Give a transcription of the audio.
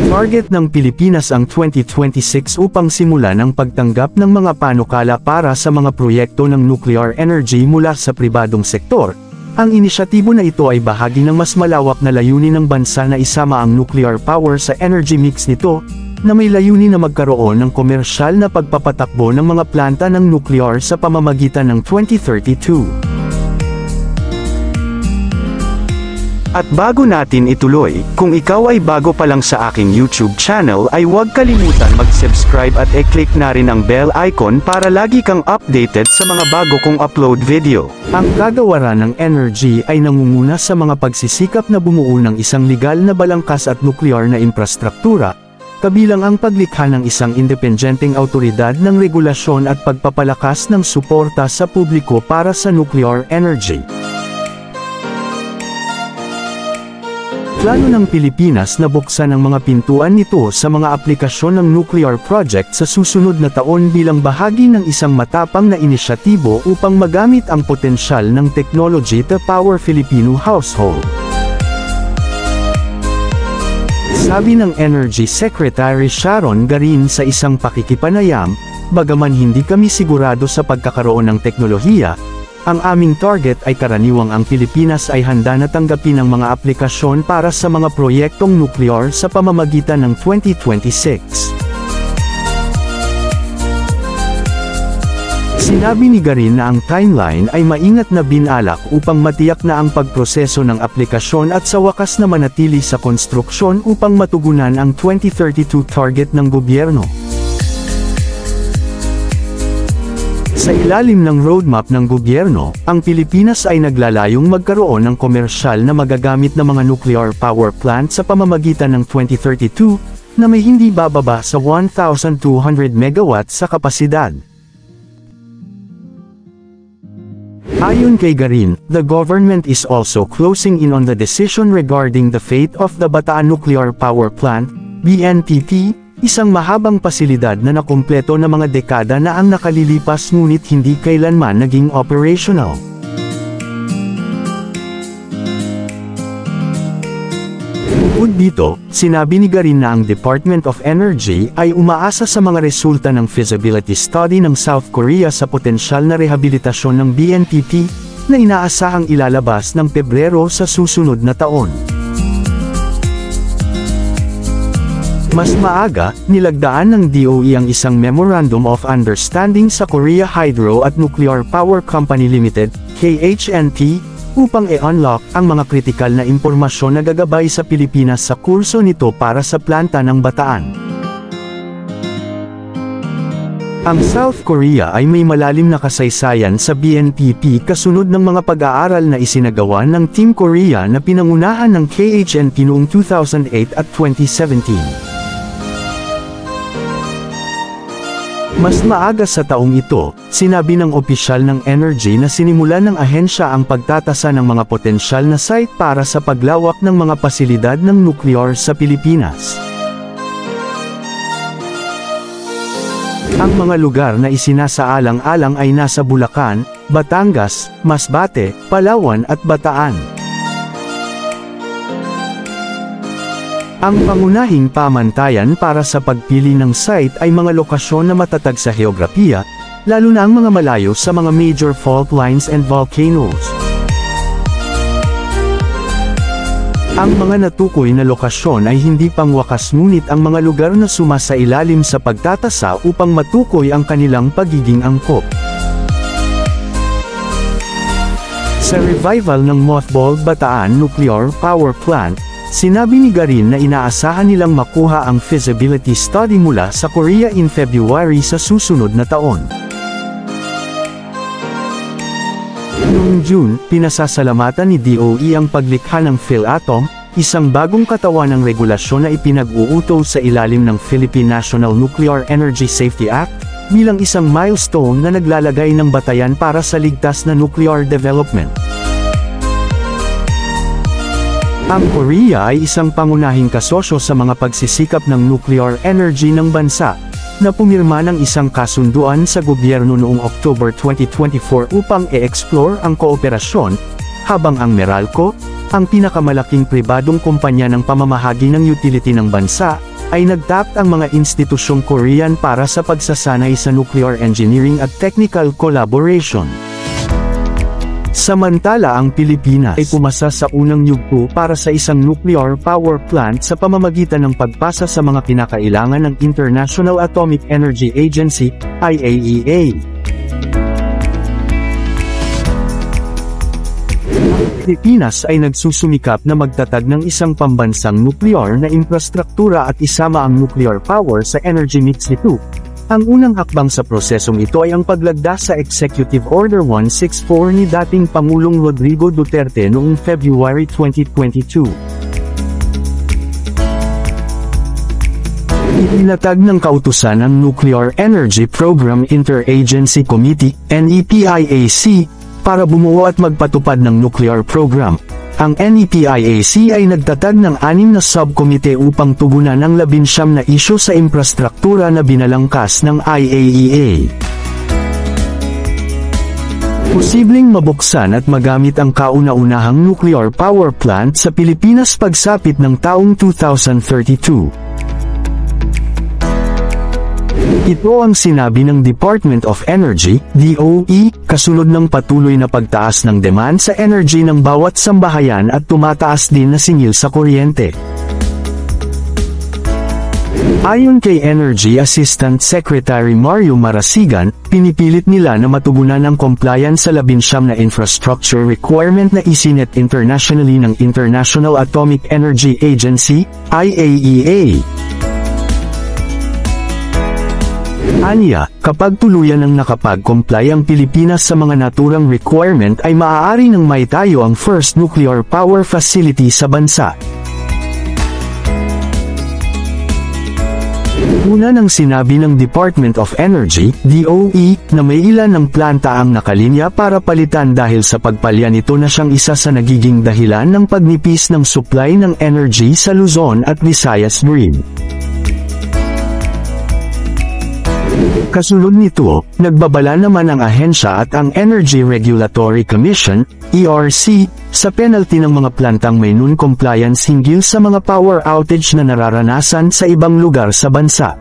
Target ng Pilipinas ang 2026 upang simulan ang pagtanggap ng mga panukala para sa mga proyekto ng nuclear energy mula sa pribadong sektor. Ang inisyatibo na ito ay bahagi ng mas malawak na layunin ng bansa na isama ang nuclear power sa energy mix nito, na may layunin na magkaroon ng komersyal na pagpapatakbo ng mga planta ng nuclear sa pamamagitan ng 2032. At bago natin ituloy, kung ikaw ay bago pa lang sa aking YouTube channel ay huwag kalimutan mag-subscribe at i-click na rin ang bell icon para lagi kang updated sa mga bago kong upload video. Ang kagawaran ng energy ay nangunguna sa mga pagsisikap na bumuo ng isang legal na balangkas at nuklear na infrastruktura, kabilang ang paglikha ng isang independenteng awtoridad ng regulasyon at pagpapalakas ng suporta sa publiko para sa nuclear energy. Plano ng Pilipinas na buksan ang mga pintuan nito sa mga aplikasyon ng nuclear project sa susunod na taon bilang bahagi ng isang matapang na inisyatibo upang magamit ang potensyal ng technology to power Filipino household. Sabi ng Energy Secretary Sharon Garin sa isang pakikipanayam, bagaman hindi kami sigurado sa pagkakaroon ng teknolohiya, ang aming target ay karaniwang ang Pilipinas ay handa na tanggapin ang mga aplikasyon para sa mga proyektong nuklear sa pamamagitan ng 2026. Sinabi ni Garin na ang timeline ay maingat na binalak upang matiyak na ang pagproseso ng aplikasyon at sa wakas na manatili sa konstruksyon upang matugunan ang 2032 target ng gobyerno. Sa ilalim ng roadmap ng gobyerno, ang Pilipinas ay naglalayong magkaroon ng komersyal na magagamit na mga nuclear power plant sa pamamagitan ng 2032, na may hindi bababa sa 1,200 megawatts sa kapasidad. Ayon kay Garin, the government is also closing in on the decision regarding the fate of the Bataan Nuclear Power Plant, BNPP, isang mahabang pasilidad na nakumpleto na mga dekada na ang nakalilipas ngunit hindi kailanman naging operational. Bukod dito, sinabi ni Garin na ang Department of Energy ay umaasa sa mga resulta ng feasibility study ng South Korea sa potensyal na rehabilitasyon ng BNPP, na inaasahang ilalabas ng Pebrero sa susunod na taon. Mas maaga, nilagdaan ng DOE ang isang Memorandum of Understanding sa Korea Hydro at Nuclear Power Company Limited, KHNP, upang i-unlock ang mga kritikal na impormasyon na gagabay sa Pilipinas sa kurso nito para sa planta ng Bataan. Ang South Korea ay may malalim na kasaysayan sa BNPP kasunod ng mga pag-aaral na isinagawa ng Team Korea na pinangunahan ng KHNP noong 2008 at 2017. Mas maaga sa taong ito, sinabi ng opisyal ng Energy na sinimulan ng ahensya ang pagtatasa ng mga potensyal na site para sa paglawak ng mga pasilidad ng nuclear sa Pilipinas. Ang mga lugar na isinasaalang-alang ay nasa Bulacan, Batangas, Masbate, Palawan at Bataan. Ang pangunahing pamantayan para sa pagpili ng site ay mga lokasyon na matatag sa heograpiya, lalo na ang mga malayo sa mga major fault lines and volcanoes. Ang mga natukoy na lokasyon ay hindi pangwakas ngunit ang mga lugar na sumasailalim sa pagtatasa upang matukoy ang kanilang pagiging angkop. Sa revival ng mothballed Bataan Nuclear Power Plant, sinabi ni Garin na inaasahan nilang makuha ang feasibility study mula sa Korea in February sa susunod na taon. Noong June, pinasasalamatan ni DOE ang paglikha ng PhilAtом, isang bagong katawan ng regulasyon na ipinag-uutos sa ilalim ng Philippine National Nuclear Energy Safety Act, bilang isang milestone na naglalagay ng batayan para sa ligtas na nuclear development. Ang Korea ay isang pangunahing kasosyo sa mga pagsisikap ng nuclear energy ng bansa, na pumirma ng isang kasunduan sa gobyerno noong October 2024 upang i-explore ang kooperasyon, habang ang Meralco, ang pinakamalaking pribadong kumpanya ng pamamahagi ng utility ng bansa, ay nagtap ang mga institusyong Korean para sa pagsasanay sa nuclear engineering at technical collaboration. Samantala ang Pilipinas ay pumasa sa unang yugto para sa isang nuclear power plant sa pamamagitan ng pagpasa sa mga kinakailangan ng International Atomic Energy Agency, IAEA. Pilipinas ay nagsusumikap na magtatag ng isang pambansang nuklear na infrastruktura at isama ang nuclear power sa energy mix nito. Ang unang hakbang sa prosesong ito ay ang paglagda sa Executive Order 164 ni dating Pangulong Rodrigo Duterte noong February 2022. Itinatag ng kautusan ng Nuclear Energy Program Interagency Committee, NEPIAC, para bumuo at magpatupad ng nuclear program. Ang NEPIAC ay nagtatag ng 6 na subkomite upang tugunan ang 19 na isyu sa infrastruktura na binalangkas ng IAEA. Posibleng mabuksan at magamit ang kauna-unahang nuclear power plant sa Pilipinas pagsapit ng taong 2032. Ito ang sinabi ng Department of Energy, DOE, kasunod ng patuloy na pagtaas ng demand sa energy ng bawat sambahayan at tumataas din na singil sa kuryente. Ayon kay Energy Assistant Secretary Mario Marasigan, pinipilit nila na matugunan ang compliance sa 19 na infrastructure requirement na isinet internationally ng International Atomic Energy Agency, IAEA. Aniya, kapag tuluyan ang nakapag-comply ang Pilipinas sa mga naturang requirement ay maaari nang maitayo ang first nuclear power facility sa bansa. Una nang sinabi ng Department of Energy, DOE, na may ilan ng planta ang nakalinya para palitan dahil sa pagpalya nito na siyang isa sa nagiging dahilan ng pagnipis ng supply ng energy sa Luzon at Visayas grid. Kasunod nito, nagbabala naman ang ahensya at ang Energy Regulatory Commission, ERC, sa penalty ng mga plantang may non-compliance hinggil sa mga power outage na nararanasan sa ibang lugar sa bansa.